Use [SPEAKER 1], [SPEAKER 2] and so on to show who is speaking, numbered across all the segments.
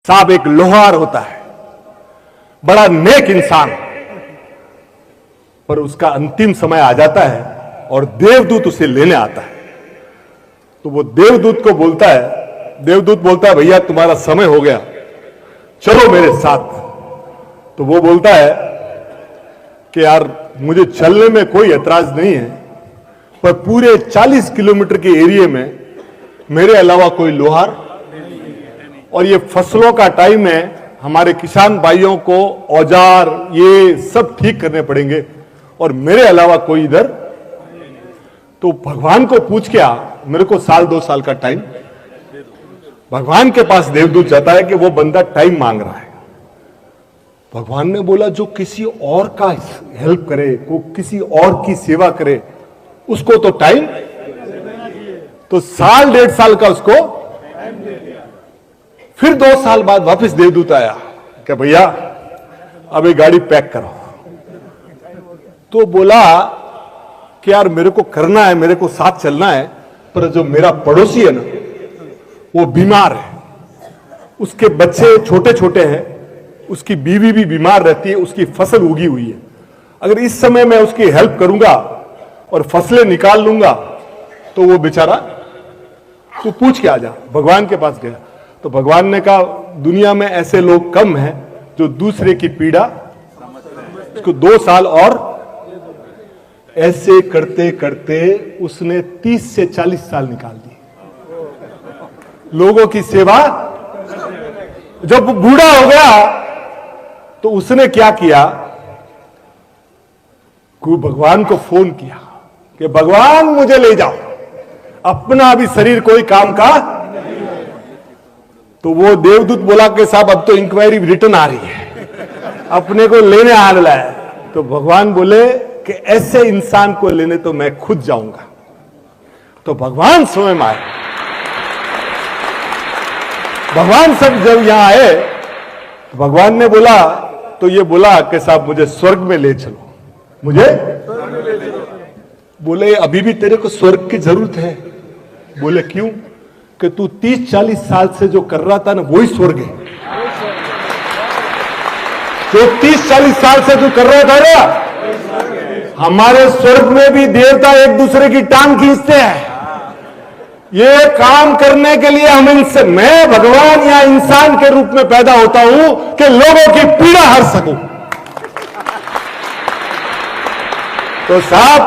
[SPEAKER 1] साहब एक लोहार होता है, बड़ा नेक इंसान, पर उसका अंतिम समय आ जाता है और देवदूत उसे लेने आता है। तो वो देवदूत को बोलता है, देवदूत बोलता है भैया तुम्हारा समय हो गया, चलो मेरे साथ। तो वो बोलता है कि यार मुझे चलने में कोई ऐतराज नहीं है, पर पूरे 40 किलोमीटर के एरिया में मेरे अलावा कोई लोहार, और ये फसलों का टाइम है, हमारे किसान भाइयों को औजार ये सब ठीक करने पड़ेंगे और मेरे अलावा कोई इधर। तो भगवान को पूछ के आ, मेरे को 1-2 साल का टाइम। भगवान के पास देवदूत जाता है कि वो बंदा टाइम मांग रहा है। भगवान ने बोला जो किसी और का हेल्प करे, को किसी और की सेवा करे, उसको तो टाइम। तो 1-1.5 साल का उसको। फिर 2 साल बाद वापस देवदूत आया कि भैया अब ये गाड़ी पैक करो। तो बोला कि यार मेरे को करना है, मेरे को साथ चलना है, पर जो मेरा पड़ोसी है ना वो बीमार है, उसके बच्चे छोटे छोटे हैं, उसकी बीवी भी बीमार रहती है, उसकी फसल उगी हुई है। अगर इस समय मैं उसकी हेल्प करूंगा और फसलें निकाल लूंगा तो वो बेचारा, तू पूछ के आ जा। भगवान के पास गया तो भगवान ने कहा दुनिया में ऐसे लोग कम हैं जो दूसरे की पीड़ा, उसको 2 साल। और ऐसे करते करते उसने 30 से 40 साल निकाल दिए लोगों की सेवा। जब बूढ़ा हो गया तो उसने क्या किया, भगवान को फोन किया कि भगवान मुझे ले जाओ, अपना अभी शरीर कोई काम का। तो वो देवदूत बोला कि साहब अब तो इंक्वायरी रिटर्न आ रही है, अपने को लेने आ रहा है। तो भगवान बोले कि ऐसे इंसान को लेने तो मैं खुद जाऊंगा। तो भगवान स्वयं आए। भगवान सब जब यहां आए तो भगवान ने बोला, तो ये बोला कि साहब मुझे स्वर्ग में ले चलो, मुझे। बोले अभी भी तेरे को स्वर्ग की जरूरत है। बोले क्यों? कि तू 30-40 साल से जो कर रहा था ना वही स्वर्ग है। जो 30-40 साल से तू कर रहा था ना, हमारे स्वर्ग में भी देवता एक दूसरे की टांग खींचते हैं। ये काम करने के लिए हम इनसे, मैं भगवान या इंसान के रूप में पैदा होता हूं कि लोगों की पीड़ा हर सकूं। तो साहब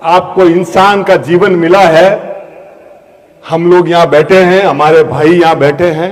[SPEAKER 1] आपको इंसान का जीवन मिला है, हम लोग यहां बैठे हैं, हमारे भाई यहां बैठे हैं,